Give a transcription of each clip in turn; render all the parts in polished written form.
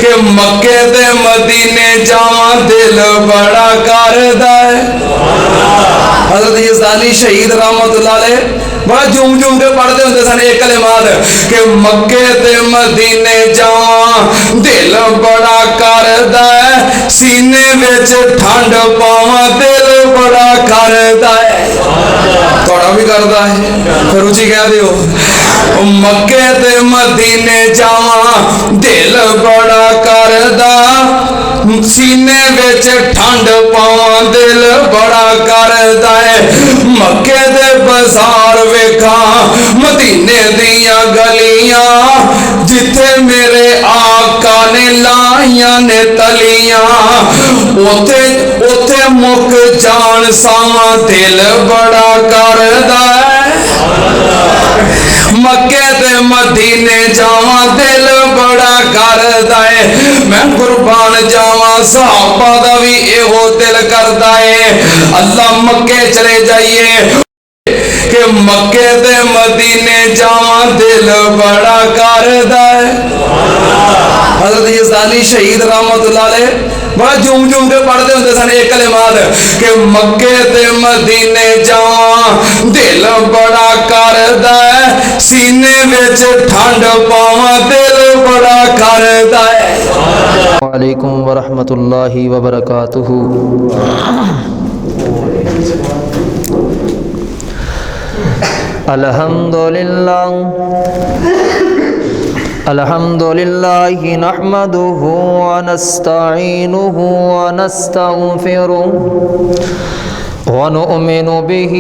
کہ مکے تے مدینے جاواں دل بڑا کردا ہے۔ حضرت یزدانی شہید رحمت اللہ علیہ بڑا جھوم جھوم کے پڑھتے ہوتے سن ایک کلمات کہ مکے تے مدینے جاواں دل بڑا کردا ہے، سینے وچ ٹھنڈ پاواں دل بڑا کردا ہے۔ تھوڑا بھی کردا ہے، پھر اچھی کہہ دیو مکے تے مدینے جاواں دل بڑا کردا، سینے وچ ٹھنڈ پاواں دل بڑا کردا ہے۔ مکے دے بازار ویکھاں مدینے دیاں گلیاں، جتھے میرے آقا نے لائیاں نے تلیاں، اوتھے مک جان ساواں دل بڑا کردا ہے۔ مکے تے مدینے جاواں دل بڑا کردا ہے، میں قربان جاواں صحابہ دا وی ایہو دل کردا ہے۔ اللہ مکے چلے جائیے کہ مکے تے مدینے جاواں دل بڑا کردا ہے۔ حضرت یزدانی شہید رحمت اللہ علیہ بڑا جھوم جھوم کے پڑھتے ہوتے سن ایک کلمات کہ مکے تے مدینے جاواں دل بڑا کردا ہے، سینے وچ ٹھنڈ پاواں دل بڑا کردا ہے۔ وعلیکم ورحمۃ اللہ وبرکاتہ۔ الحمد للہ نحمده ونستعینه ونستغفره ونؤمن به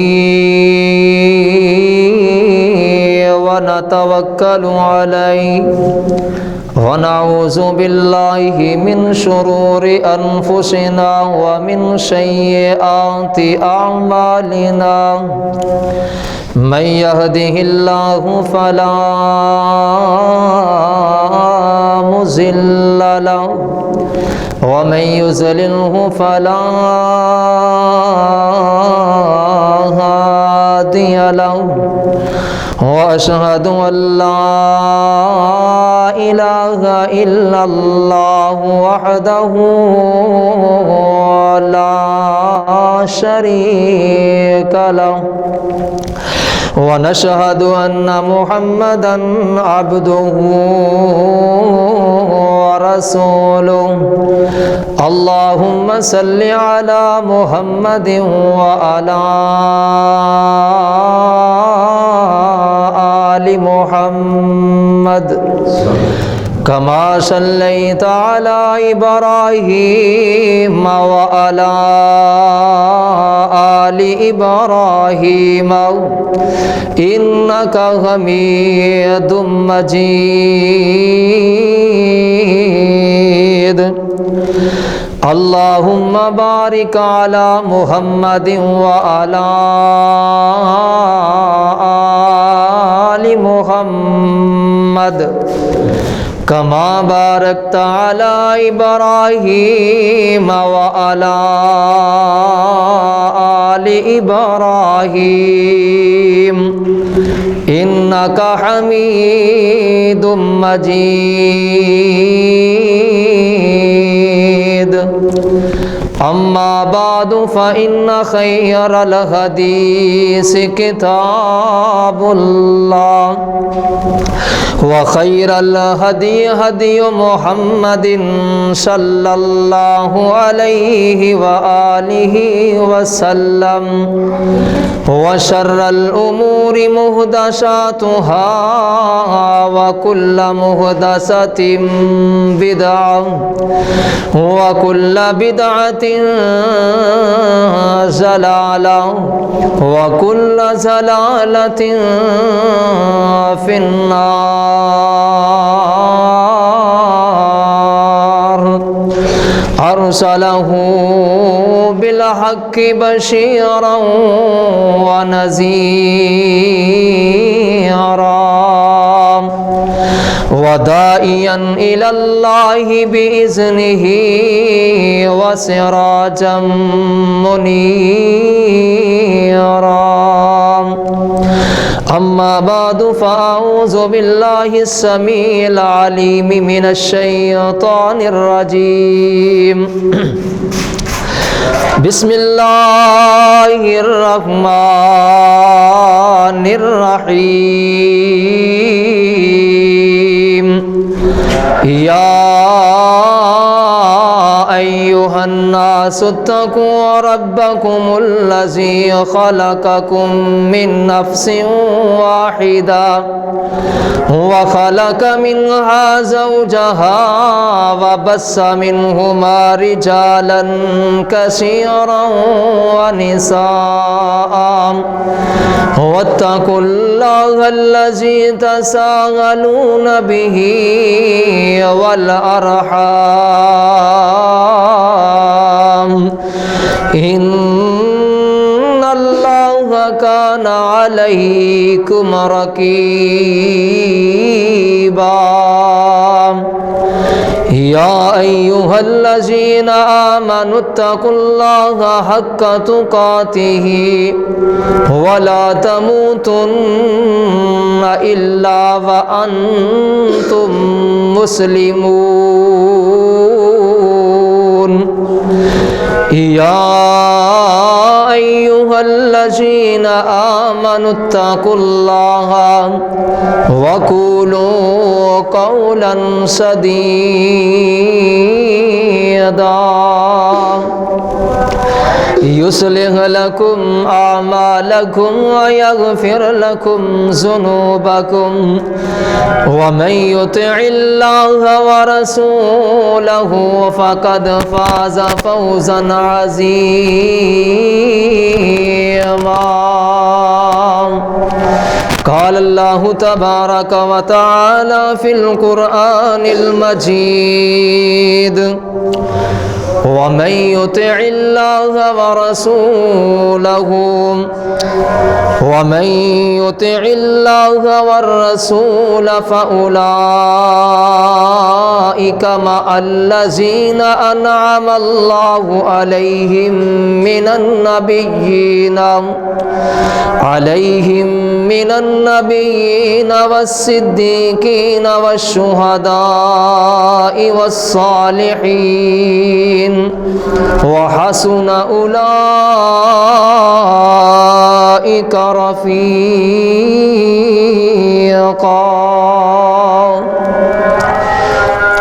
ونتوکل علیہ ونعوذ باللہ من شرور انفسنا ومن سیئات اعمالنا، من يهده الله فلا مضل له ومن يضلله فلا هادي له، وأشهد أن لا إله إلا الله وحده لا شريك له، ونشهد أن محمدًا عبده ورسوله، اللهم صل على محمد وعلى آل محمد كما صليت على إبراهيم وعلى آل إبراهيم إنك حميد مجيد، اللهم بارك على محمد وعلى آل محمد كما باركت على إبراهيم وعلى آل إبراهيم إنك حميد مجيد۔ أما بعد فإن خير الحديث كتاب الله، وخير الهدي هدي محمد صلى الله عليه وآله وسلم، وشر الأمور محدثاتها وكل محدثة بدعة وكل بدعة ضلالة وكل ضلالة في النار۔ أرسله بالحق بشيرا ونذيرا وداعيا إلى الله بإذنه وسراجا منيرا۔ أما بعد فأعوذ بالله السميع العليم من الشيطان الرجيم بسم الله الرحمن الرحيم يا أيها الناس اتقوا ربكم الذي خلقكم من نفس واحدة وخلق منها زوجها وبث منهما رجالا كثيرا ونساء واتقوا الله الذي تساءلون به والأرحام إن الله كان عليكم رقيبا يا أيها الذين آمنوا اتقوا الله حق تقاته ولا تموتن إلا وأنتم مسلمون يا أيها الذين آمنوا اتقوا الله وقولوا قولا سديدا يصلح لكم أعمالكم ويغفر لكم ذنوبكم ومن يطع الله ورسوله فقد فاز فوزا عظيما قال الله تبارك وتعالى في القرآن المجيد ومن يطع الله والرسول فأولئك مع الذين أنعم الله عليهم من النبيين والصديقين والشهداء والصالحين وحسن أولئك رفيقا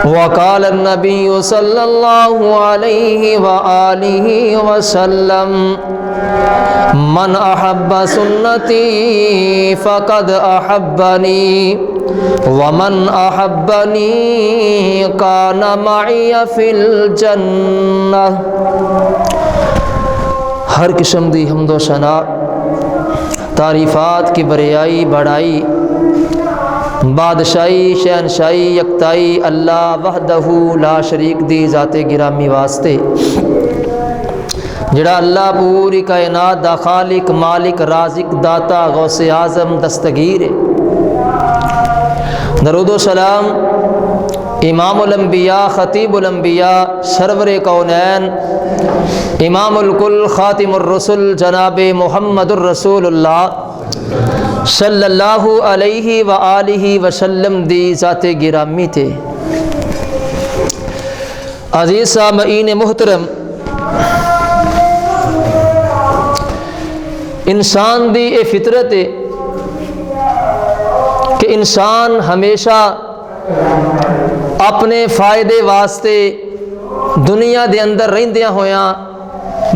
وقال النبي صلى الله عليه وآله وسلم من أحب سنتي فقد أحبني ومن أحبني كان معي في الجنة ہر قسم دی حمد و ثنا تعریفات کی بریائی بڑائی بادشاہی شہنشاہی یکتائی اللہ وحدہ لا شریک دی ذات گرامی واسطے جڑا اللہ پوری کائنات دا خالق مالک رازق داتا غوث اعظم دستگیر ہے۔ درود و سلام امام الانبیاء خطیب الانبیاء سرور کونین امام الکل خاتم الرسل جناب محمد الرسول اللہ صلی اللہ علیہ وآلہ وسلم دی ذات گرامی تھے۔ عزیز سامعین محترم، انسان دی اے فطرت ہے کہ انسان ہمیشہ اپنے فائدے واسطے دنیا دے اندر رہندیاں ہویاں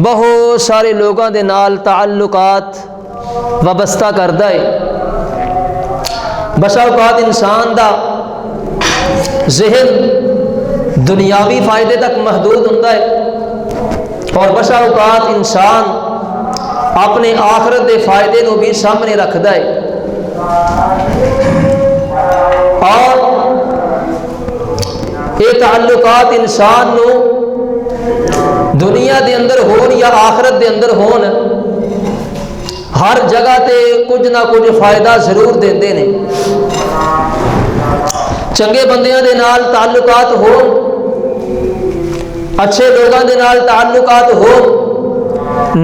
بہت سارے لوگاں دے نال تعلقات وابستہ کردا ہے۔ بسا اوقات انسان دا ذہن دنیاوی فائدے تک محدود ہوندا ہے اور بسا اوقات انسان اپنے آخرت دے فائدے نو بھی سامنے رکھدا ہے اور یہ تعلقات انسان نو دنیا دے اندر ہون یا آخرت دے اندر ہون ہر جگہ تے کچھ نہ کچھ فائدہ ضرور دیندے نے۔ چنگے بندیاں دے نال تعلقات ہون، اچھے لوگاں دے نال تعلقات ہون،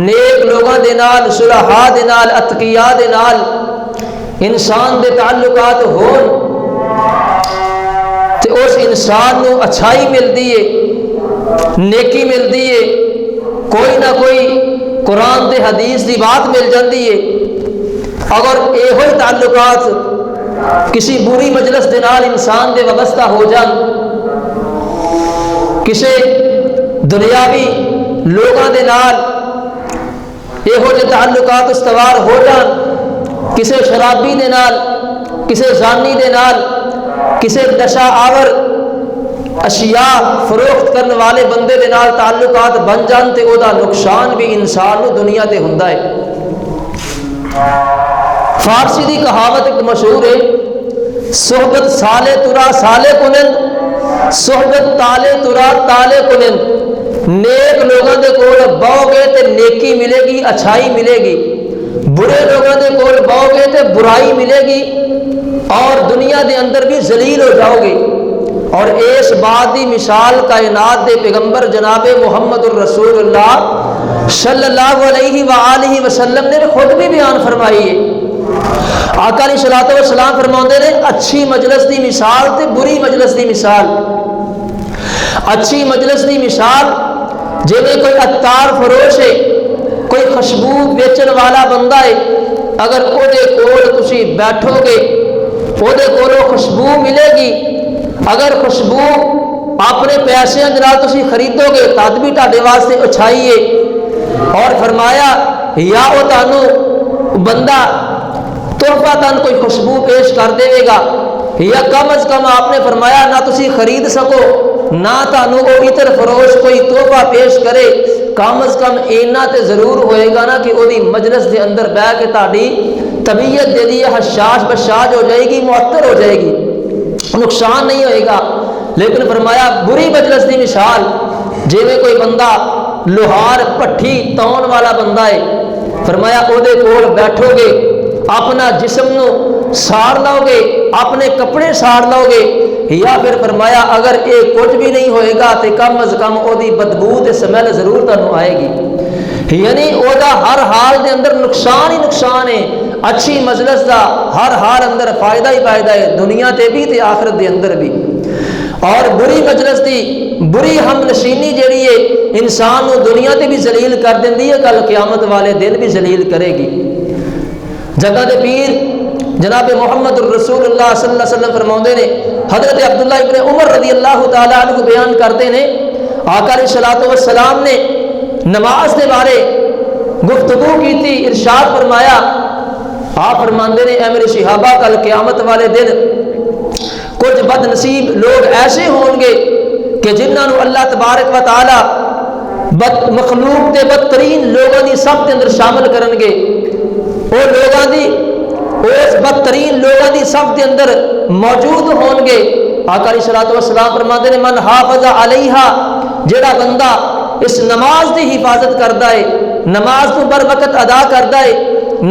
نیک لوگاں دے نال، صلحاء دے نال، اتقیاء دے نال انسان دے تعلقات ہون تے اس انسان نو اچھائی ملتی ہے، نیکی ملتی ہے، کوئی نہ کوئی قرآن تے حدیث دی بات مل جاتی ہے۔ اگر یہ تعلقات کسی بری مجلس دے نال انسان دے وابستہ ہو جان، کسی دنیاوی لوگاں دے نال یہو جے تعلقات استوار ہو جان، کسی شرابی دے نال، کسی زانی دے نال، کسی نشہ آور اشیاء فروخت کرنے والے بندے دے نال تعلقات بن جان تے او دا نقصان بھی انسان نو دنیا تے ہوندا ہے۔ فارسی دی کہاوت ایک مشہور ہے، صحبت سالے ترا سالے کنند، صحبت تالے ترا تالے کنند۔ نیک لوگوں دے کول بہو گے تے نیکی ملے گی، اچھائی ملے گی، برے لوگوں دے کول بہو گے تے برائی ملے گی اور دنیا دے اندر بھی ذلیل ہو جاؤ گے۔ اور اس بات دی مثال کائنات دے پیغمبر جناب محمد الرسول اللہ صلی اللہ علیہ وآلہ وسلم نے خود بھی بیان فرمائی ہے۔ آقا علیہ الصلوۃ والسلام فرماتے نے اچھی مجلس دی مثال تے بری مجلس دی مثال۔ اچھی مجلس دی مثال جویں کوئی عطار فروش ہے، کوئی خوشبو بیچن والا بندہ ہے، اگر او دے کول تسی بیٹھو گے او دے کولوں خوشبو ملے گی، اگر خوشبو اپنے پیسے نال تسی خریدو گے تد بھی تہاڈے واسطے اچھائی ہے۔ اور فرمایا یا او تانوں بندہ تحفہ تن کوئی خوشبو پیش کر دے گا، یا کم از کم آپ نے فرمایا نہ تسی خرید سکو نہ تانوں او عطر فروش کوئی تحفہ پیش کرے، کم از کم اینا تے ضرور ہوئے گا نا کہ او دی مجلس دے اندر بیٹھ کے تہاڈی طبیعت دے لیے حشاش بشاش ہو جائے گی، معطر ہو جائے گی، نقصان نہیں ہوئے گا۔ لیکن فرمایا بری مجلس دی مثال جویں کوئی بندہ لوہار پٹھی تون والا بندہ ہے، فرمایا او دے کول بیٹھو گے اپنا جسم نو ساڑ لو گے، اپنے کپڑے ساڑ لو گے، یا پھر فرمایا اگر یہ کچھ بھی نہیں ہوئے گا تو کم از کم او دی بدبو تے سمیل ضرور تانوں آئے گی۔ یعنی او دا ہر حال دے اندر نقصان ہی نقصان ہے۔ اچھی مجلس دا ہر حال اندر فائدہ ہی فائدہ ہے، دنیا تے بھی تے آخرت دے اندر بھی۔ اور بری مجلس دی بری ہم نشینی جیڑی ہے انسان نو دنیا تے بھی ذلیل کر دیندی ہے، کل قیامت والے دن بھی ذلیل کرے گی۔ جگہ دے پیر جناب محمد الرسول اللہ صلی اللہ علیہ وسلم فرماؤندے نے، حضرت عبداللہ ابن عمر رضی اللہ تعالی عنہ بیان کرتے ہیں، آقا علیہ الصلوۃ والسلام نے نماز کے بارے گفتگو کی تھی، ارشاد فرمایا، آپ فرماندے نے اے میرے صحابہ کل قیامت والے دن کچھ بد نصیب لوگ ایسے ہوں گے کہ جنہاں نو اللہ تبارک و تعالی مخلوق دے بدترین لوگوں دی سب کے اندر شامل کرن گے۔ وہ لوگوں دی اس بدترین لوگوں دی سب کے اندر موجود ہون گے۔ آقا علیہ الصلوۃ والسلام فرماتے ہیں من حافظ علیہا، جڑا بندہ اس نماز دی حفاظت کردا ہے، نماز کو بر وقت ادا کردا ہے،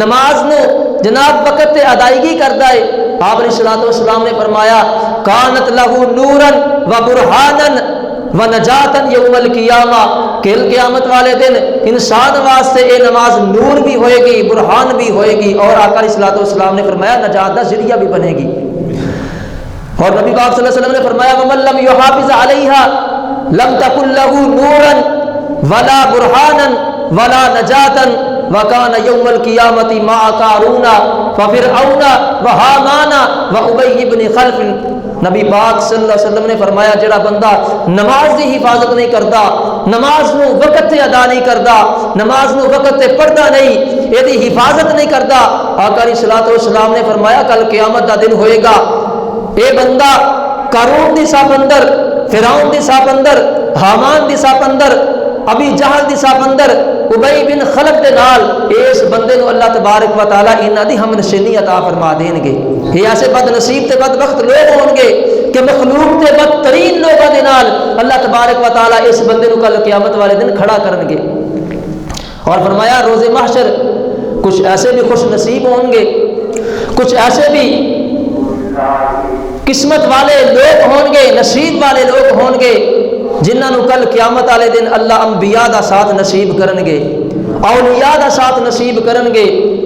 نماز نو جناب وقت تے ادائیگی کردا ہے، آپ علیہ الصلوۃ والسلام نے فرمایا کانت لہ نورا و برہانا و نجاتن یوم القیامہ، کہ قیامت والے دن انسان واسطے یہ نماز نور بھی ہوئے گی، برہان بھی ہوئے گی، اور آقا علیہ الصلوۃ والسلام نے فرمایا نجات کا ذریعہ بھی بنے گی۔ اور نبی پاک صلی اللہ علیہ وسلم نے فرمایا ومن لم یحافظ علیہا لم تکن لہ نورا ولا برہانا ولا نجاتا وکان یوم القیامت مع قارون وفرعون وہامان وابی بن خلف۔ نبی پاک صلی اللہ علیہ وسلم نے فرمایا جڑا بندہ نماز دی حفاظت نہیں کرتا، نماز نو وقت تے ادا نہیں کرتا، نماز نو وقت تے پڑھتا نہیں، یہ دی حفاظت نہیں کرتا، آقا علیہ الصلوۃ والسلام نے فرمایا کل قیامت دا دن ہوئے گا اے بندہ قارون دی صف اندر، فرعون دی صف اندر، حامان دی صف اندر، ابی جہل دی صف اندر، ابی بن خلف دے نال اس بندے نو اللہ تبارک و تعالی انہاں دی ہم نشینی عطا فرما دین گے۔ یہ ایسے بد نصیب تے بد وقت لوگ ہون گے کہ مخلوق تے بدترین لوگاں دے نال اللہ تبارک و تعالی اس بندے نو کل قیامت والے دن کھڑا کرن گے۔ اور فرمایا روز محشر کچھ ایسے بھی خوش نصیب ہوں گے، کچھ ایسے بھی قسمت والے لوگ ہون گے، نصیب والے لوگ ہون گے جنہاں نو کل قیامت والے دن اللہ انبیاء دا ساتھ نصیب کرن گے، اولیاء دا ساتھ نصیب کرن گے،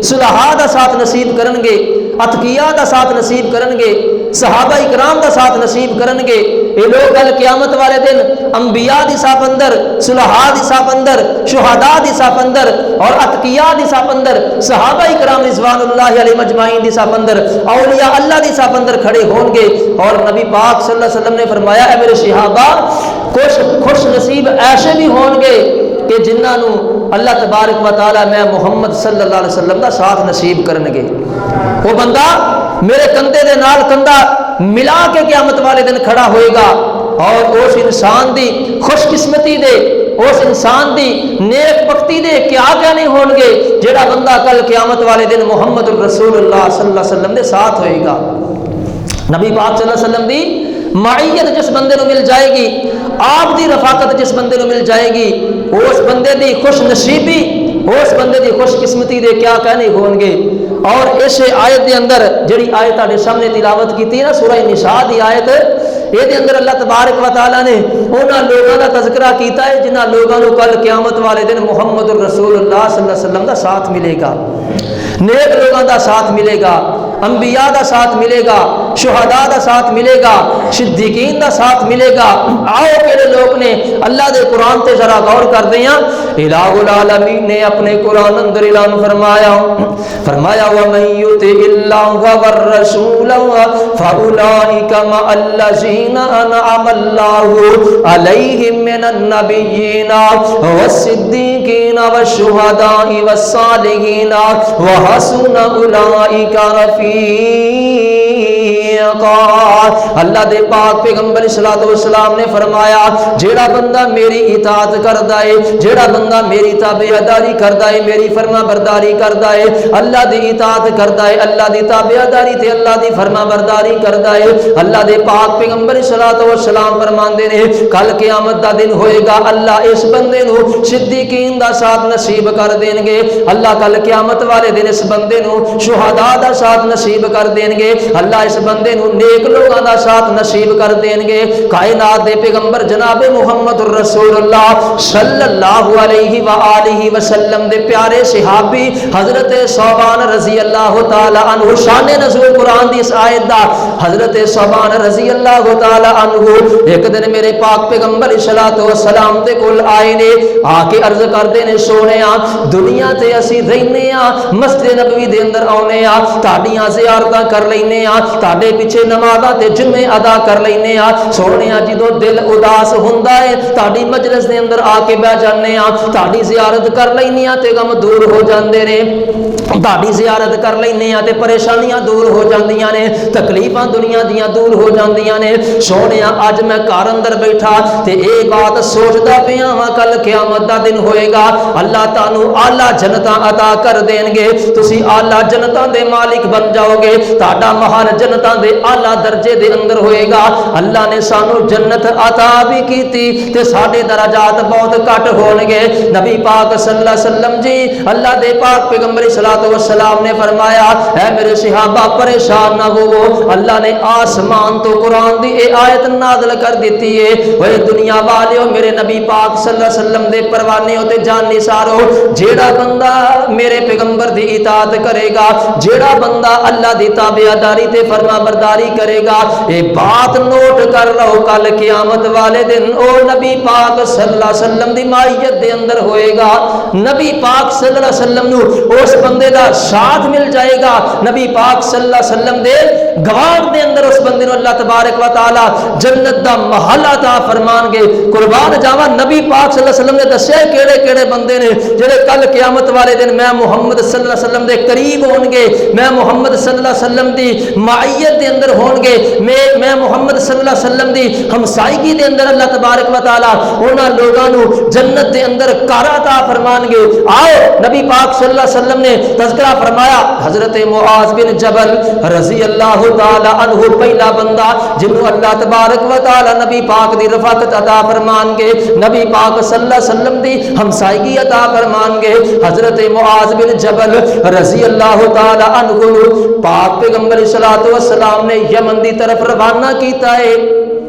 صلحاء دا ساتھ نصیب کرن گے۔ اتقیاء دا ساتھ نصیب کرنگے، صحابہ اکرام دا ساتھ نصیب کرنگے۔ یہ لوگ کل قیامت والے دن انبیاء دی صاف اندر، صلحاء دی صاف اندر، شہداء دی صاف اندر اور اتقیاء دی صاف اندر، صحابہ اکرام رضوان اللہ علیہ مجمعین دی صاف اندر، اولیاء اللہ دی صاف اندر کھڑے ہوں گے۔ اور نبی پاک صلی اللہ علیہ وسلم نے فرمایا اے میرے صحابہ، خوش نصیب ایسے بھی ہوں گے کہ جنہاں نو اللہ تبارک و تعالی میں محمد صلی اللہ علیہ وسلم دا ساتھ نصیب کرنگے۔ وہ بندہ میرے کندھے دے نال کندھا ملا کے قیامت والے دن کھڑا ہوئے گا، اور اس انسان دی خوش قسمتی دے، اس انسان دی نیک بختی دے کیا کہنے ہون گے جڑا بندہ کل قیامت والے دن محمد الرسول اللہ صلی اللہ علیہ وسلم دے ساتھ ہوئے گا۔ نبی پاک صلی اللہ علیہ وسلم دی معیت جس بندے نو مل جائے گی، آپ دی رفاقت جس بندے نو مل جائے گی، اس بندے دی خوش نصیبی، اس بندے دی خوش قسمتی دے کیا کہنے ہون گے۔ اور اس آیت دے اندر جڑی آیت آڈے سامنے تلاوت کی تھی نا، سورہ نساء دی آیت، یہ دے اندر اللہ تبارک و تعالیٰ نے انہاں لوگوں کا تذکرہ کیتا ہے جنہاں لوگوں کو کل قیامت والے دن محمد الرسول اللہ صلی اللہ علیہ وسلم دا ساتھ ملے گا، نیک لوگوں دا ساتھ ملے گا، انبیاء دا ساتھ ملے گا، شہداء دا ساتھ ملے گا، صدیقین دا ساتھ ملے گا۔ آؤ کہڑے لوگ نے اللہ دے قرآن تے ذرا غور کر دیاں۔ الہ العالمین نے اپنے قرآن اندر اعلان فرمایا وَمَن يُطِعِ اللَّهَ وَالرَّسُولَ فَأُولَٰئِكَ مَعَ الَّذِينَ أَنْعَمَ اللَّهُ عَلَيْهِم مِّنَ النَّبِيِّينَ وَالصِّدِّيقِينَ وَالشُّهَدَاءِ وَالصَّالِحِينَ وَحَسُنَ أُولَٰئِكَ رَفِيقًا۔ اللہ دے پاک پیغمبر صلی اللہ علیہ وسلم نے فرمایا جیڑا بندہ میری اطاعت کردا ہے، جیڑا بندہ میری تابعداری کردا ہے، میری فرما برداری کردا ہے، اللہ دی اطاعت کردا ہے، اللہ دی تابعداری تے اللہ دی فرما برداری کردا ہے، اللہ دے پاک پیغمبر صلی اللہ علیہ وسلم فرماندے نے کل قیامت دا دن ہوئے گا، اللہ اس بندے نو صدیقین دا ساتھ نصیب کر دین گے، اللہ کل قیامت والے دن اس بندے نو شہداء دا ساتھ نصیب کر دین گے، اللہ اس بندے نو نیک لوگاں دا ساتھ نصیب کر دین گے۔ کائنات دے پیغمبر جناب محمد الرسول اللہ صلی اللہ علیہ وآلہ وسلم دے پیارے صحابی حضرت ثوبان رضی اللہ تعالی عنہ، شان نزول قرآن دی اس آیت دا حضرت ثوبان رضی اللہ تعالی عنہ ایک دن میرے پاک پیغمبر صلی اللہ علیہ وسلم دے کول آئے نے، آ کے عرض کردے نے سونیا دنیا تے اسی رہنے ہاں، مسجد نبوی دے اندر آونے ہاں، تہاڈیاں زیارتاں کر لینے ہاں، تہاڈے پیچھے نمازاں تے جمعے ادا کر لینے ہاں، سونیا جدوں دل اداس ہوندا ہے تہاڈی مجلس دے اندر آ کے بیٹھ جانے ہاں، تہاڈی زیارت کر لینے ہاں تے غم دور ہو جاندے نے، تہاڈی زیارت کر لینے ہاں تے پریشانیاں دور ہو جاندیاں نے، تکلیفاں دنیا دیاں دور ہو جاندیاں نے۔ سونیا اج میں گھر اندر بیٹھا تے اے بات سوچدا پیا ہاں کل قیامت دا دن ہوئے گا، اللہ تانوں اعلی جنتاں عطا کر دین گے، تسی اعلی جنتاں دے مالک بن جاؤ گے، تہاڈا محل جنتاں دے اعلی درجے دے اندر ہوئے گا۔ اللہ نے سانو جنت عطا بھی کیتی تے ساڈے درجات بہت گھٹ ہون گے۔ نبی پاک صلی اللہ علیہ وسلم جی اللہ دے پاک پیغمبر صلی اللہ علیہ وسلم نے فرمایا اے میرے صحابہ پریشان نہ ہوو، اللہ نے آسمان تو قرآن دی اے آیت نازل کر دیتی ہے، اے دنیا والیو میرے نبی پاک صلی اللہ علیہ وسلم دے پروانے ہوتے جان نثارو، جیڑا بندہ میرے پیغمبر دی اطاعت کرے گا، جیڑا بندہ اللہ دی تابعداری تے فرما برداری کرے گا، اے بات نوٹ کر لو کل قیامت والے دن او نبی پاک صلی اللہ علیہ وسلم دی معیت دے اندر ہوئے گا، نبی پاک صلی اللہ علیہ وسلم نو اس بندے دا ساتھ مل جائے گا، نبی پاک صلی اللہ علیہ وسلم دے گوار دے اندر اس بندے نو اللہ تبارک و تعالی جنت دا محل عطا فرمان گے۔ قربان جاواں نبی پاک صلی اللہ علیہ وسلم نے دسیا کیڑے کیڑے بندے نے جڑے کل قیامت والے دن میں محمد صلی اللہ علیہ وسلم دے قریب ہون گے، میں محمد صلی اللہ علیہ وسلم دی معیت دے اندر ہون گے، میں محمد صلی اللہ علیہ وسلم دی ہمسائیگی دے اندر اللہ تبارک و تعالی انہاں لوگاں نو جنت دے اندر گھر عطا فرمان گے۔ آؤ نبی پاک صلی اللہ علیہ وسلم نے تذکرہ فرمایا حضرت معاذ بن جبل رضی اللہ تعالی عنہ پہلا بندہ جنہوں اللہ تبارک و تعالی نبی پاک دی رفاقت عطا فرمان گے، نبی پاک صلی اللہ علیہ وسلم دی ہمسائیگی عطا فرمان گے۔ حضرت معاذ بن جبل رضی اللہ تعالی عنہ پاک پیغمبر صلی اللہ علیہ وسلم نے یمن دی طرف روانہ کیتا ہے،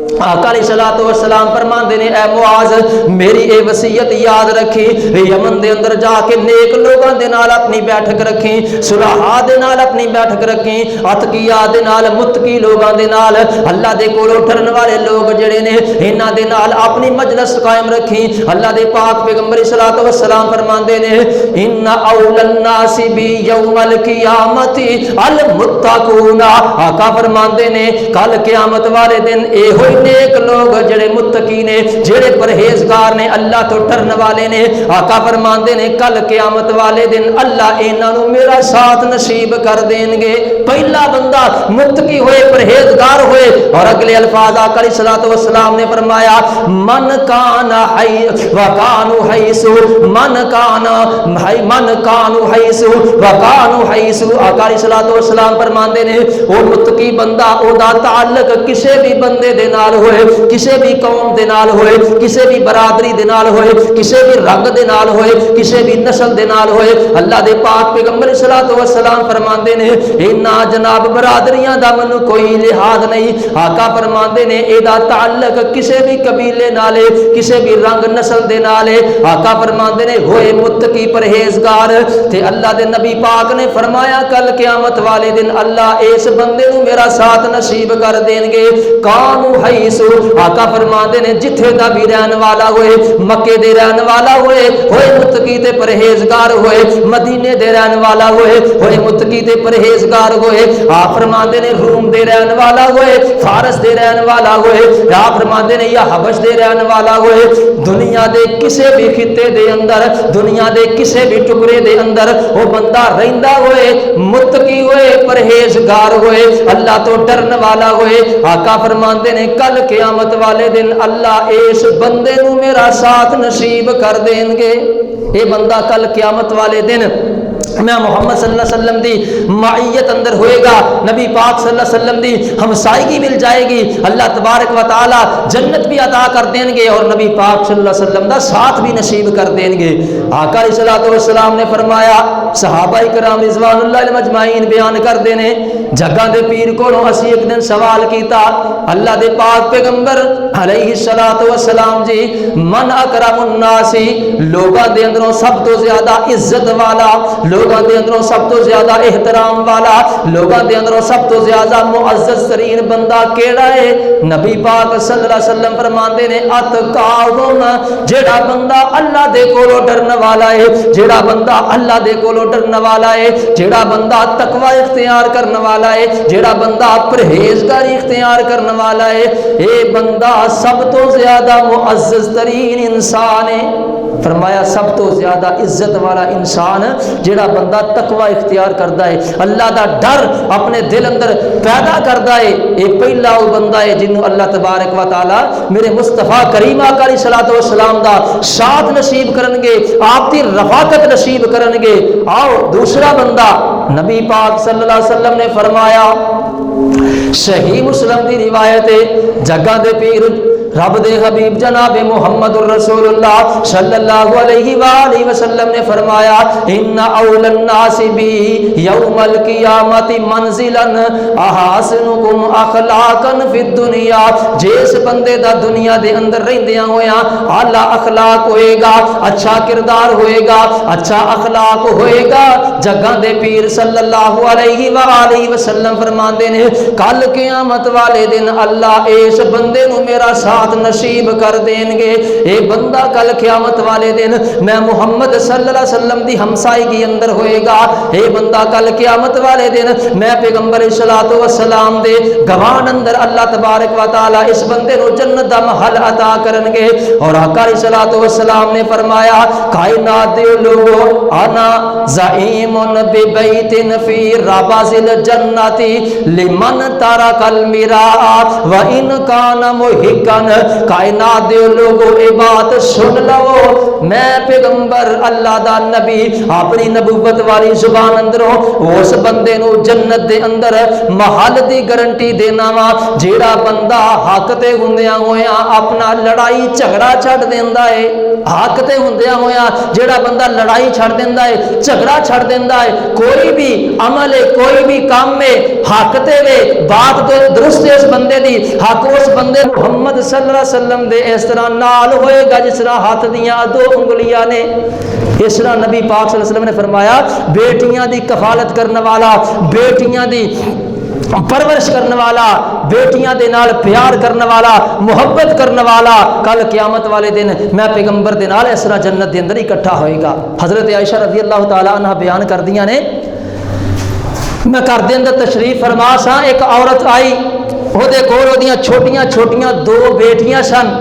آقا علیہ الصلوۃ والسلام فرماندے نے اے معاذ میری اے وصیت یاد رکھی، یمن دے اندر جا کے نیک لوگاں دے نال اپنی بیٹھک رکھی، صلحاء دے نال اپنی بیٹھک رکھی، اتقیاء دے نال، متقی لوگاں دے نال، اللہ دے کولوں ڈرن والے لوگ جڑے نے انہاں دے نال اپنی مجلس قائم رکھی۔ اللہ دے پاک پیغمبر علیہ الصلوۃ والسلام فرماندے نے ان اول الناس بی یوم القیامت المتقون، آقا فرماندے نے کل قیامت والے دن اے ہوئی نیک لوگ جڑے متقی نے، جڑے پرہیزگار نے، اللہ تو ڈرن والے نے، آقا فرماندے نے کل قیامت والے دن اللہ انہاں نوں میرا ساتھ نصیب کر دین گے۔ پہلا بندہ متقی ہوئے، پرہیزگار ہوئے، اور اگلے الفاظ آقا علیہ الصلوۃ والسلام نے فرمایا من کان حی وکانوا حیث من کانوا حیث وکانوا حیث، آقا علیہ الصلوۃ والسلام فرماندے نے وہ متقی بندہ او دا تعلق کسے بھی بندے دے نال ہوئے، کسے بھی قوم دے نال ہوئے، کسے بھی برادری دے نال ہوئے، کسے بھی رنگ دے نال ہوئے، کسے بھی نسل دے نال ہوئے، اللہ دے پاک پیغمبر صلی اللہ علیہ وسلم فرماندے نے انہاں جناب برادریاں دا منو کوئی لحاظ نہیں، آقا فرماندے نے اے دا تعلق کسے بھی قبیلے نال ہے، کسے بھی رنگ نسل دے نال ہے، آقا فرماندے نے ہوئے متقی پرہیزگار، تے اللہ دے نبی پاک نے فرمایا کل قیامت والے دن اللہ اس بندے نو میرا ساتھ نصیب کر دین گے۔ کانو حیث، آقا فرماندے نے جتھے دا بھی رہن والا ہوئے، مکے دے رہن والا ہوئے متقی تے پرہیزگار ہوئے، مدینے دے رہن والا ہوئے متقی تے پرہیزگار ہوئے، آپ فرماندے نے روم دے رہن والا ہوئے، فارس دے رہن والا ہوئے، آپ فرماندے نے یا حبش دے رہن والا ہوئے، دنیا دے کسے بھی خطے دے اندر، دنیا دے کسے بھی ٹکڑے دے اندر وہ بندہ رہندا ہوئے، متقی ہوئے، پرہیزگار ہوئے، اللہ تو ڈرن والا ہوئے، آقا فرماندے نے کل قیامت والے دن اللہ اس بندے نو میرا ساتھ نصیب کر دین گے۔ اے بندہ کل قیامت والے دن میں محمد صلی اللہ علیہ وسلم دی معیت اندر ہوئے گا، نبی پاک صلی اللہ علیہ وسلم دی ہمسائیگی مل جائے گی، اللہ تبارک و تعالی جنت بھی عطا کر دیں گے اور نبی پاک صلی اللہ علیہ وسلم دا ساتھ بھی نصیب کر دیں گے۔ آقا علیہ الصلوۃ والسلام نے فرمایا، صحابہ کرام رضوان اللہ علیہم اجمعین بیان کردے نے جگہ دے پیر کولوں اسی ایک دن سوال کیتا، اللہ دے پاک پیغمبر علیہ الصلوۃ والسلام جی من اکرم الناس، لوگاں دے اندروں سب تو زیادہ عزت والا، لوگاں دے اندروں سب تو زیادہ احترام والا، لوگاں دے اندروں سب تو زیادہ معزز ترین بندہ کیڑا ہے؟ نبی پاک صلی اللہ علیہ وسلم فرماندے نے اتقاہم، جیڑا بندہ اللہ دے کولوں ڈرن والا ہے، جیڑا بندہ اللہ دے کولوں ڈرن والا ہے، جیڑا بندہ تقوی اختیار کرن والا ہے، جیڑا بندہ پرہیزگاری اختیار کرن والا ہے، اے بندہ سب تو زیادہ معزز ترین انسان ہے۔ فرمایا سب تو زیادہ عزت والا انسان جیڑا بندہ تقوی اختیار کردا ہے، اللہ دا ڈر اپنے دل اندر پیدا کردا ہے، اے پہلا وہ بندہ ہے جنوں اللہ تبارک و تعالی میرے مصطفیٰ کریم آقا علیہ الصلوۃ والسلام دا ساتھ نصیب کرن گے، آپ دی رفاقت نصیب کرن گے۔ آؤ دوسرا بندہ نبی پاک صلی اللہ علیہ وسلم نے فرمایا، صحیح مسلم دی روایت ہے، جگہ دے پیر رب دے حبیب جناب محمد الرسول اللہ صلی اللہ علیہ وآلہ وسلم نے فرمایا ان اول الناس بی یوم القیامت منزلا احسنکم اخلاقا فی الدنیا، جس بندے دا دنیا دے اندر رہندیاں ہویاں اعلی اخلاق ہوئے گا، اچھا کردار ہوئے گا، اچھا اخلاق ہوئے گا، جگہ دے پیر صلی اللہ علیہ وآلہ وسلم فرماندے نے کل قیامت والے دن اللہ اس بندے نو میرا ساتھ نصیب کر دیں گے۔ اے بندہ کل قیامت والے دن میں محمد صلی اللہ علیہ وسلم دی ہمسائیگی اندر ہوئے گا، اے بندہ کل قیامت والے دن میں پیغمبر علیہ الصلوۃ والسلام دے گوان اندر اللہ تبارک و تعالی اس بندے نو جنت دا محل عطا کرن گے۔ اور آقا علیہ الصلوۃ والسلام نے فرمایا کائنات دے لوگو انا زعیم ببیت فی رباز الجنت لمن ترک المراء وان کان محقا کائنات دے لوگو اے بات سن لو، میں پیغمبر اللہ دا نبی اپنی نبوت والی زبان اندروں اس بندے نو جنت دے اندر محل دی گارنٹی دینا وا جیڑا بندہ حق تے ہوندیاں ہویاں اپنا لڑائی جھگڑا چھڑ دیندا ہے۔ حق تے ہوندیاں ہویاں جیڑا بندہ لڑائی چھڑ دیندا ہے، جھگڑا چھڑ دیندا ہے، کوئی بھی عمل ہے، کوئی بھی کام ہے حق تے وے، بات تو درست ہے اس بندے دی، حق اس بندے محمد صلی اللہ علیہ وسلم دے اس طرح نال ہوئے گا جس طرح ہاتھ دیاں دو انگلیاں نے۔ اس طرح نبی پاک صلی اللہ علیہ وسلم نے فرمایا بیٹیاں دی کفالت کرنے والا، بیٹیاں دی پرورش کرنے والا، بیٹیاں دے نال پیار کرنے والا، محبت کرنے والا کل قیامت والے دن میں پیغمبر دے نال اس طرح جنت دے اندر اکٹھا ہوئے گا۔ حضرت عائشہ رضی اللہ تعالی عنہ بیان کر دیاں نے، میں گھر دے اندر تشریف فرما سا، ایک عورت آئی، وہ دے کول اودیاں چھوٹیاں چھوٹیاں دو بیٹیاں سن،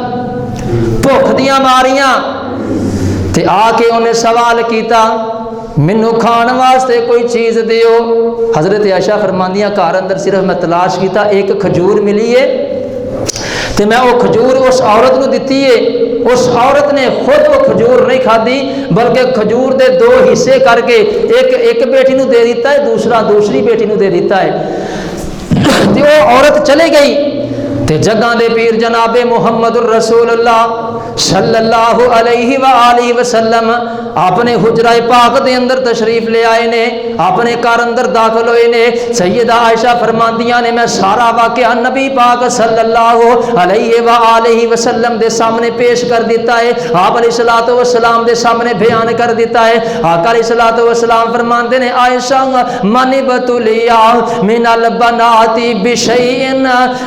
بھوک دیاں ماریاں، تے آ کے انہیں سوال کیتا مینوں کھان واسطے کوئی چیز دیو۔ حضرت عائشہ فرماندیاں گھر اندر صرف میں تلاش کیتا ایک کھجور ملی ہے تے میں وہ کھجور اس عورت نو دتی ہے، اس عورت نے خود وہ کھجور نہیں کھادی بلکہ کھجور دے دو حصے کر کے ایک بیٹی نو دے دیتا ہے، دوسرا دوسری بیٹی نو دے دیتا ہے۔ تے وہ عورت چلے گئی تے جگہ دے پیر جناب محمد الرسول اللہ صلی اللہ علیہ وآلہ وسلم اپنے حجرہ پاک دے اندر تشریف لے آئے نے، اپنے گھر اندر داخل ہوئے نے۔ سیدہ عائشہ فرماندیاں نے میں سارا واقعہ نبی پاک صلی اللہ علیہ وآلہ وسلم دے سامنے پیش کر دیتا ہے، آپ علیہ الصلوۃ والسلام دے سامنے بیان کر دیتا ہے۔ آقا علیہ الصلوۃ والسلام فرماندے نے عائشہ من بتلیا من البنات بشیء،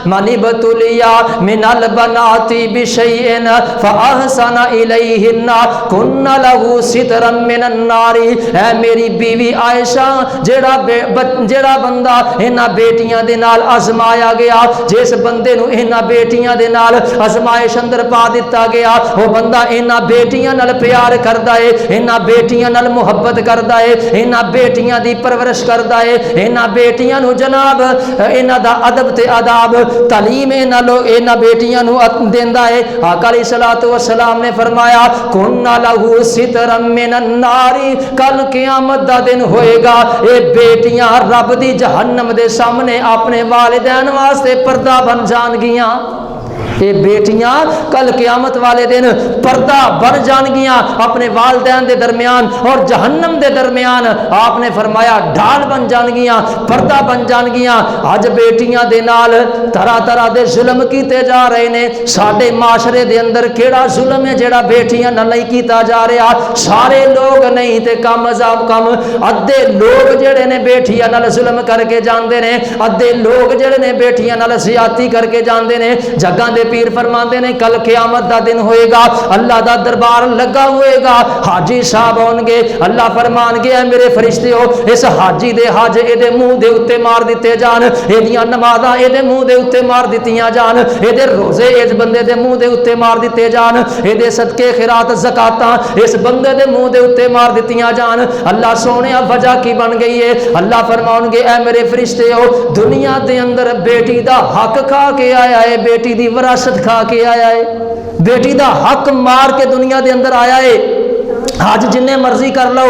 من بتلیا من البنات بشیء فاحسن الیہن کن لہ سترا من النار۔ اے میری بیوی عائشہ جیڑا بندہ انہاں بیٹیاں دے نال آزمایا گیا، جس بندے نو انہاں بیٹیاں دے نال آزمائش اندر پا دیتا گیا، وہ بندہ انہاں بیٹیاں نال پیار کردا ہے، انہاں بیٹیاں نال محبت کردا ہے، انہاں بیٹیاں دی پرورش کردا ہے، انہاں بیٹیاں نو جناب انہاں دا ادب تے آداب تعلیم انہاں بیٹیاں نو دیندا ہے۔ آقا علیہ الصلوۃ والسلام نے فرمایا کن لہ سترا من النار، کل قیامت دا دن ہوئے گا اے بیٹیاں رب دی جہنم دے سامنے اپنے والدین واسطے پردہ بن جان گیاں۔ یہ بیٹیاں کل قیامت والے دن پردہ بن جان گیاں اپنے والدین دے درمیان اور جہنم دے درمیان، آپ نے فرمایا ڈھال بن جان گیاں، پردہ بن جان گیاں۔ آج بیٹیاں دے نال طرح طرح دے ظلم کیتے جا رہے نے، ساڈے معاشرے دے اندر کیڑا ظلم ہے جیڑا بیٹیاں نال نہیں کیتا جا رہا؟ سارے لوگ نہیں تے کم از کم ادھے لوگ جڑے نے بیٹیاں نال ظلم کر کے جاندے نے، ادھے لوگ جڑے نے بیٹیاں نال زیادتی کر کے جاندے نے۔ جگہ دے پیر فرماندے نے کل قیامت دا دن ہوئے گا، اللہ دا دربار لگا ہوئے گا، حاجی صاحب ہون گے، اللہ فرمان گے اے میرے فرشتیو اس حاجی دے حج اے دے منہ دے اوتے مار دتے جان، اے دیاں نمازاں اے دے منہ دے اوتے مار دتیاں جان، اے دے روزے اس بندے دے منہ دے اوتے مار دتے جان، اے دے صدقے خیرات زکاتاں اس بندے دے منہ دے اوتے مار دتیاں جان۔ اللہ سونیا وجہ کی بن گئی ہے؟ اللہ فرماؤں گے اے میرے فرشتیو دنیا دے اندر بیٹی دا حق کھا کے آیا ہے، بیٹی دی وراثت کھا کے آیا ہے، بیٹی دا حق مار کے دنیا دے اندر آیا ہے۔ حج جننے مرضی کر لو،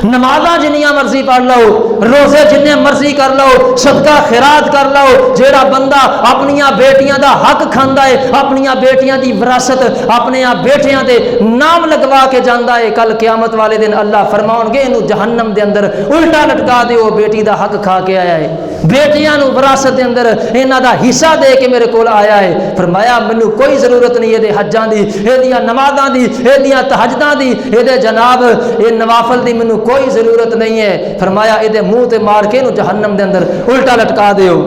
نمازاں جنیاں مرضی پڑھ لو، روزے جننے مرضی کر لو، صدقہ خیرات کر لو، جیڑا بندہ اپنیاں بیٹیاں دا حق کھاندا ہے، اپنیاں بیٹیاں دی وراثت اپنے بیٹیاں دے نام لگوا کے جاندا ہے، کل قیامت والے دن اللہ فرماؤں گے انہوں جہنم دے اندر الٹا لٹکا دیو، بیٹی دا حق کھا کے آیا ہے، بیٹیاں نو وراثت دے اندر انہاں دا حصہ دے کے میرے کول آیا ہے۔ فرمایا مینوں کوئی ضرورت نہیں اے حجاں دی، اے دیاں نمازاں دی، اے دیاں تہجداں دی، اے دے جناب اے نوافل دی مینوں کوئی ضرورت نہیں ہے۔ فرمایا اے دے منہ تے مار کے انہوں جہنم دے اندر الٹا لٹکا دیو۔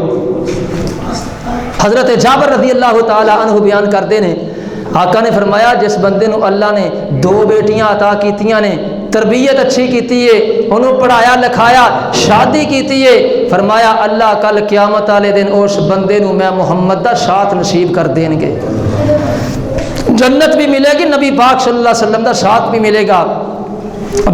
حضرت جابر رضی اللہ تعالی عنہ بیان کردے نے آقا نے فرمایا جس بندے نو اللہ نے دو بیٹیاں عطا کیتیاں نے، تربیت اچھی کیتی ہے، انہوں پڑھایا لکھایا، شادی کیتی ہے، فرمایا اللہ کل قیامت والے دن اس بندے نو میں محمد دا ساتھ نصیب کر دیں گے، جنت بھی ملے گی، نبی پاک صلی اللہ علیہ وسلم دا ساتھ بھی ملے گا۔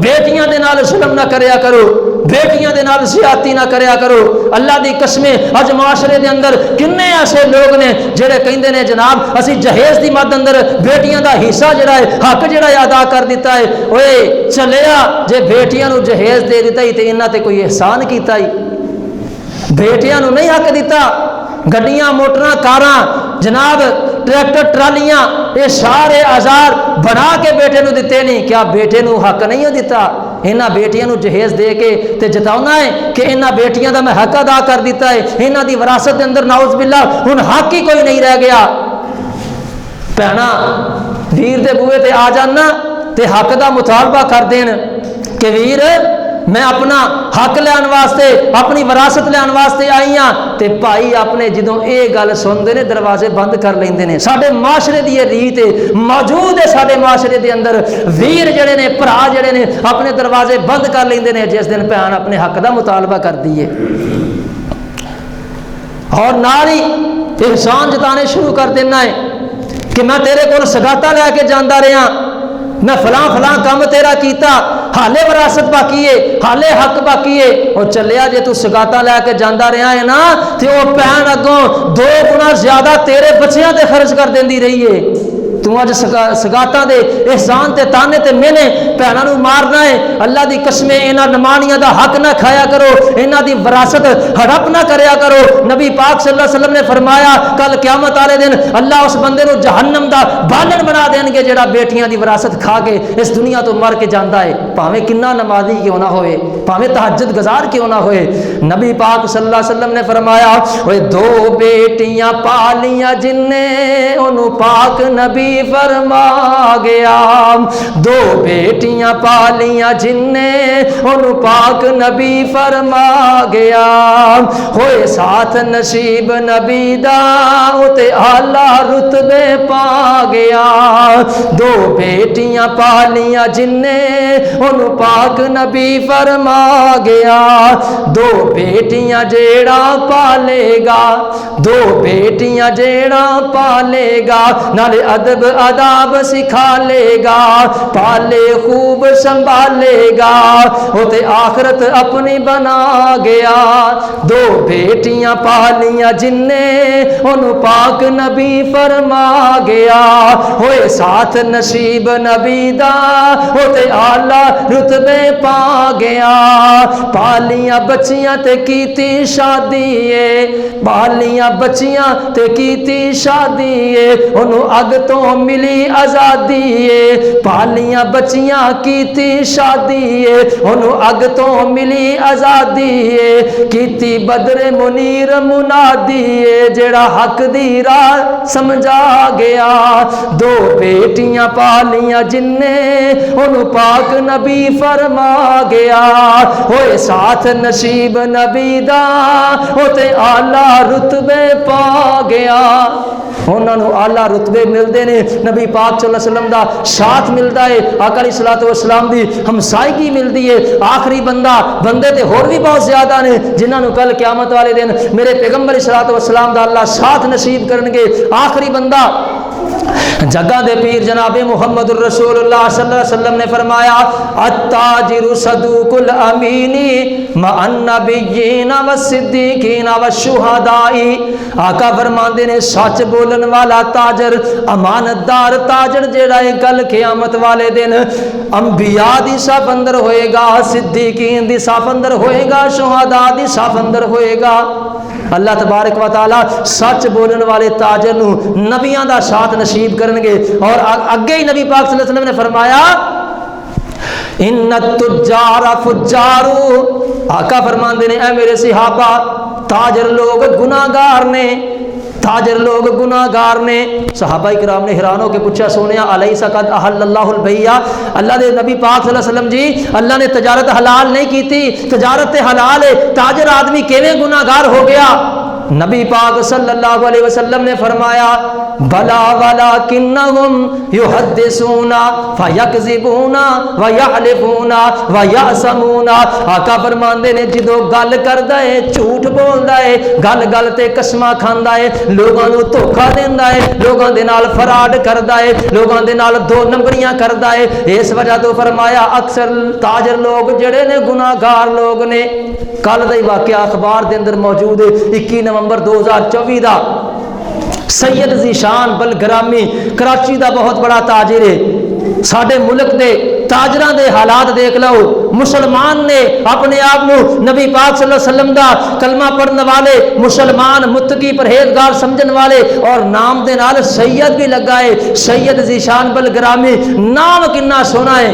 بیٹیاں دے نال ظلم نہ کریا کرو، بیٹیاں دے نال زیادتی نہ کریا کرو۔ اللہ دی قسمیں اج معاشرے دے اندر کنے ایسے لوگ نے جڑے کہندے نے جناب اسی جہیز دی مد اندر بیٹیاں دا حصہ جڑا ہے حق جڑا ہے ادا کر دیتا ہے۔ اوئے چلیا جے بیٹیاں نو جہیز دے دیتا ہی تے انہاں تے کوئی احسان کیتا ہی؟ بیٹیاں نو نہیں حق دیتا؟ گڈیاں موٹراں کاراں جناب ٹریکٹر ٹرالیاں یہ سارے آزار بنا کے بیٹے نو دیتے نہیں، کیا بیٹے نو حق نہیں ہو دیتا؟ انہاں بیٹیاں نو جہیز دے کے تے جتاؤنا ہے کہ انہاں بیٹیاں دا میں حق ادا کر دیتا ہے، انہاں دی وراثت دے اندر نعوذ باللہ ہن حق ہی کوئی نہیں رہ گیا۔ بہنا ویر دے بوئے تے آ جانا تے حق دا مطالبہ کر دین کہ ویر میں اپنا حق لین واسطے اپنی وراثت لین واسطے آئی ہاں، تے بھائی اپنے جدوں اے گل سنتے نے دروازے بند کر لیندے نے۔ ساڈے معاشرے دی یہ ریت موجود ہے، ساڈے معاشرے دے اندر ویر جڑے نے بھرا جڑے نے اپنے دروازے بند کر لیندے نے جس دن بھن اپنے حق دا مطالبہ کر دیے، اور نال ہی احسان جتانے شروع کر دینا ہے کہ میں تیرے کول سگاتا لے کے جاندا رہا، میں فلاں فلاں کام تیرا کیتا، حالے وراثت باقی ہے، حالے حق باقی ہے۔ اور چلیا جے تو سگاتا لے کے جاندا رہا ہے نا تے وہ بہن اگوں 2 گنا زیادہ تیرے بچیاں تے خرچ کر دیندی رہی ہے۔ تو اج سگاتا دے احسان تے تانے تے مینے بہناں نو مارنا ہے۔ اللہ دی قسمیں انہاں نمانیاں دا حق نہ کھایا کرو، انہاں دی وراثت ہڑپ نہ کریا کرو۔ نبی پاک صلی اللہ علیہ وسلم نے فرمایا کل قیامت والے دن اللہ اس بندے نو جہنم دا بالن بنا دین گے جڑا بیٹیاں دی وراثت کھا کے اس دنیا تو مر کے جاندا ہے، بھاویں کنا نمازی کیوں نہ ہوئے، بھاویں تہجد گزار کیوں نہ ہوئے۔ نبی پاک صلی اللہ علیہ وسلم نے فرمایا اوے 2 بیٹیاں پالیاں جن نے اونوں پاک نبی فرما گیا، 2 بیٹیاں پالیاں جن نے انہوں پاک نبی فرما گیا، ہوئے ساتھ نصیب نبی دا تے اعلیٰ رتبے پا گیا، 2 بیٹیاں پالیاں جن نے انہوں پاک نبی فرما گیا، 2 بیٹیاں جیڑا پالے گا، 2 بیٹیاں جیڑا پالے گا نالے ادب آداب سکھا لے گا، پالے خوب سنبھالے گا، وہ تے آخرت اپنی بنا گیا، 2 بیٹیاں پالیاں جن نے انہوں پاک نبی فرما گیا، ہوئے ساتھ نصیب نبی دا وہ تے اعلیٰ رتبے پا گیا، پالیاں بچیاں تے کیتی شادی ہے، پالیاں بچیاں تے کیتی شادی ہے، انہوں اگ تو ملی آزادی ہے، پالیاں بچیاں کیتی شادی ہے، انہوں اگ تو ملی آزادی ہے، کیتی بدر منیر منادی ہے، جڑا حق دی راہ سمجھا گیا، 2 بیٹیاں پالیاں جن نے انہوں پاک نبی فرما گیا، ہوئے ساتھ نصیب نبی دا وہ تے اعلیٰ رتبے پا گیا۔ انہوں نے اعلیٰ رتبے ملتے ہیں، نبی پاک صلی اللہ علیہ وسلم دا ساتھ ملتا ہے، آقا علیہ الصلوۃ والسلام دی ہمسائیگی ملتی ہے۔ آخری بندے تے ہور بھی بہت زیادہ نے جنہوں نے کل قیامت والے دن میرے پیغمبر علیہ الصلوۃ والسلام دا اللہ ساتھ نصیب کرنگے۔ آخری بندہ جگہ دے پیر جناب محمد الرسول اللہ صلی اللہ علیہ وسلم نے فرمایا التاجر صدوق الامینی مع النبیین والصدیقین والشہداء۔ آقا فرماندے نے سچ بولن والا تاجر، امانتدار تاجر جیڑا ہے کل قیامت والے دن انبیاء دی صف اندر ہوئے گا، صدیقین دی صف اندر ہوئے گا، شہداء دی صف اندر ہوئے گا۔ اللہ تبارک و تعالی سچ بولن والے تاجر نو نبیاں دا ساتھ نصیب کرنگے۔ اور اگے ہی نبی پاک صلی اللہ علیہ وسلم نے فرمایا ان التجار فجارو، آقا فرماندے نے اے میرے صحابہ تاجر لوگ گناہگار نے، تاجر لوگ گناہگار نے۔ صحابہ کرام نے حیران ہو کے پوچھا سونیا الیس قد احل اللہ البیع، اللہ دے نبی پاک صلی اللہ علیہ وسلم جی اللہ نے تجارت حلال نہیں کی تھی، تجارت تے حلال ہے، تاجر آدمی کیویں گناہگار ہو گیا؟ نبی پاک صلی اللہ علیہ وسلم نے فرمایا بلا ولکنہم یحدثون فیکذبون ویحلفون ویعصمون. آقا فرماندے نے جدوں گل کردا ہے جھوٹ بولدا ہے, گل گل تے قسماں کھاندا ہے, لوگاں نوں دھوکا دیندا ہے, لوگاں دے نال فراڈ کردا ہے, لوگاں دے نال دو نمبریاں کردا ہے. اس وجہ تو فرمایا اکثر تاجر لوگ جڑے نے گناہگار لوگ نے. کل دا ہی واقعہ اخبار دے اندر موجود ہے 21 نومبر 2024 دا. سید ذیشان بلگرامی کراچی دا بہت بڑا تاجر ہے. ساڈے ملک دے تاجراں دے حالات دیکھ لو. مسلمان نے اپنے آپ نو نبی پاک صلی اللہ علیہ وسلم دا کلمہ پڑھنے والے, مسلمان متقی پرہیزگار سمجھن والے, اور نام دے نال سید بھی لگا ہے. سید ذیشان بلگرامی نام کنا سونا ہے.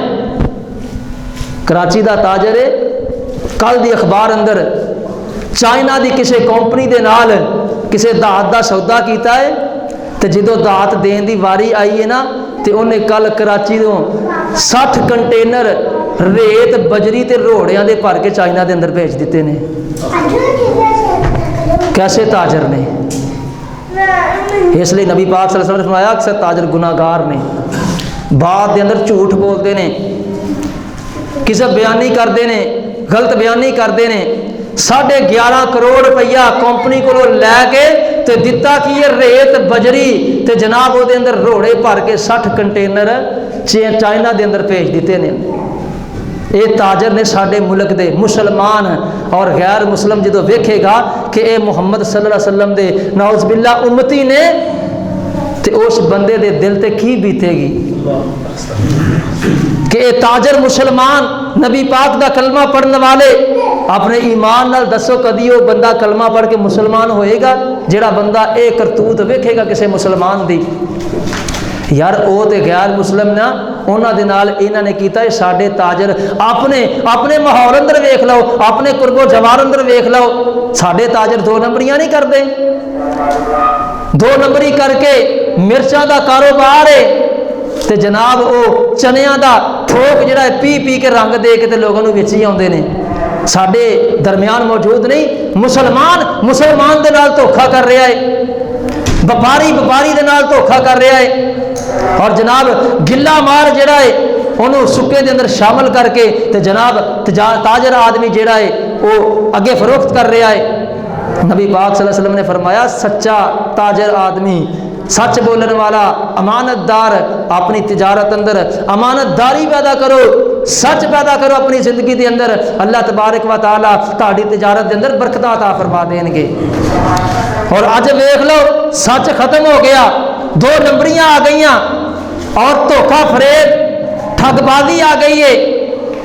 کراچی دا تاجر ہے. کل دی اخبار اندر چائنا دی کسی کمپنی دے نال کسی دھات دا سودا کیتا ہے, تے جدوں دھات دین دی واری آئی ہے نا, تے انہیں کل کراچی تو 60 کنٹینر ریت بجری تے روڑیاں دے بھر کے چائنا دے اندر بھیج دیتے نے. کیسے تاجر نے. اس لیے نبی پاک صلی اللہ علیہ وسلم نے فرمایا اکثر تاجر گناہگار نے, بات دے اندر جھوٹ بولتے نے, کسی بیانی کرتے نے, غلط بیانی کرتے نے. 11.5 کروڑ روپیہ کمپنی کو لے کے تے دتا کی ریت بجری تے جناب وہ دے اندر روڑے بھر کے 60 کنٹینر چائنا دے اندر بھیج دیتے نے. یہ تاجر نے ساڈے ملک دے مسلمان اور غیر مسلم جدو ویکھے گا کہ اے محمد صلی اللہ علیہ وسلم دے نعوذ باللہ امتی نے, تے اس بندے دے دل تے کی بیتے گی کہ اے تاجر مسلمان نبی پاک دا کلمہ پڑھنے والے. اپنے ایمان نال دسو کدی وہ بندہ کلمہ پڑھ کے مسلمان ہوئے گا جڑا بندہ اے کرتوت ویکھے گا کسی مسلمان دی. یار او تے غیر مسلم نا, انہاں دے نال انہاں نے کیتا ہے. ساڈے تاجر اپنے ماحول اندر ویکھ لو, اپنے قرب و جوار اندر ویکھ لو, ساڈے تاجر 2 نمبریاں نہیں کرتے. 2 نمبری کر کے مرچاں دا کاروبار ہے تے جناب او چنیاں دا تھوک جڑا ہے پی پی کے رنگ دے کے تے لوگاں نوں ویچی آوندے نے. ساڈے درمیان موجود نہیں. مسلمان دے نال دھوکھا کر رہا ہے, وپاری دے نال دھوکھا کر رہا ہے, اور جناب گلا مار جڑا ہے انہوں سکے دے اندر شامل کر کے تے جناب تاجر آدمی جڑا ہے وہ اگے فروخت کر رہا ہے. نبی پاک صلی اللہ علیہ وسلم نے فرمایا سچا تاجر آدمی, سچ بولن والا, امانت دار, اپنی تجارت اندر امانت داری پیدا کرو, سچ پیدا کرو اپنی زندگی دے اندر. اللہ تبارک و تعالی تہاڈی تجارت دے اندر برکت عطا فرما دین گے. اور اج ویکھ لو سچ ختم ہو گیا, 2 نمبریاں آ گئیاں اور دھوکا فریب ٹھگ بازی آ گئی ہے.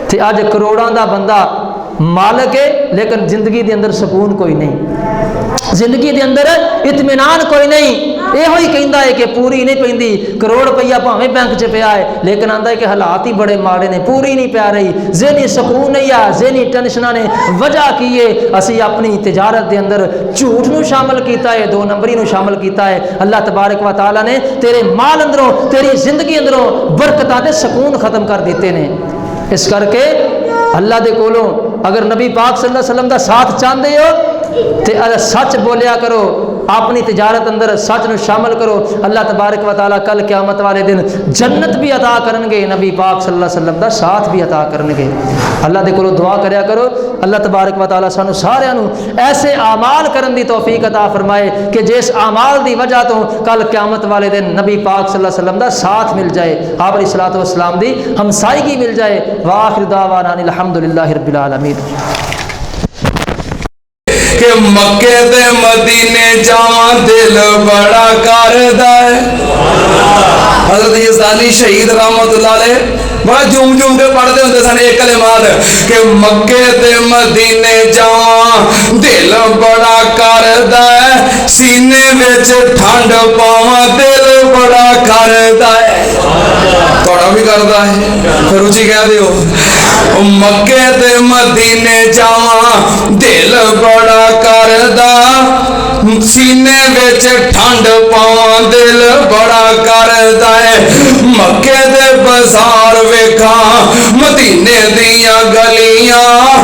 تے اج کروڑاں دا بندہ مالک ہے لیکن زندگی دے اندر سکون کوئی نہیں, زندگی دے اندر اطمینان کوئی نہیں. یہ ہوئی کہندا ہے کہ پوری نہیں پیندی, کروڑ روپیہ بھاویں بینک 'چ پیا ہے لیکن آندا ہے کہ حالات ہی بڑے ماڑے نے, پوری نہیں پیا رہی, ذہنی سکون نہیں آ, ذہنی ٹینشناں نے. وجہ کی ہے اسی اپنی تجارت دے اندر جھوٹ نو شامل کیتا ہے, 2 نمبری نو شامل کیتا ہے. اللہ تبارک و تعالی نے تیرے مال اندروں, تیری زندگی اندروں برکتاں تے سکون ختم کر دیتے نے. اس کر کے اللہ دے کولوں اگر نبی پاک صلی اللہ علیہ وسلم دا ساتھ چاہتے ہو تے سچ بولیا کرو, اپنی تجارت اندر سچ نو شامل کرو. اللہ تبارک و تعالی کل قیامت والے دن جنت بھی عطا کرن گے, نبی پاک صلی اللہ علیہ وسلم دا ساتھ بھی عطا کرن گے. اللہ دے کولوں دعا کریا کرو اللہ تبارک و تعالی سانو سارے نو ایسے اعمال کرن دی توفیق عطا فرمائے کہ جس اعمال دی وجہ تو کل قیامت والے دن نبی پاک صلی اللہ علیہ وسلم دا ساتھ مل جائے, آپ علیہ الصلوۃ والسلام دی ہمسائیگی مل جائے. وآخر دعوانا الحمدللہ رب العالمین. کہ مکے تے مدینے جاواں دل بڑا کردا ہے. حضرت یزدانی شہید رحمت اللہ علیہ بڑا جھوم جھوم کے پڑھتے ہوندے سن ایک کلمات کہ مکے تے مدینے جاواں دل بڑا کردا ہے, سینے وچ ٹھنڈ پاواں دل بڑا کردا ہے. تھوڑا بھی کردا ہے پھر اچھی کہہ دیو مکے تے مدینے جاواں دل بڑا کردا, سینے وچ ٹھنڈ پاواں دل بڑا کردا ہے. مکے دے بازار ویکھاں مدینے دیاں گلیاں,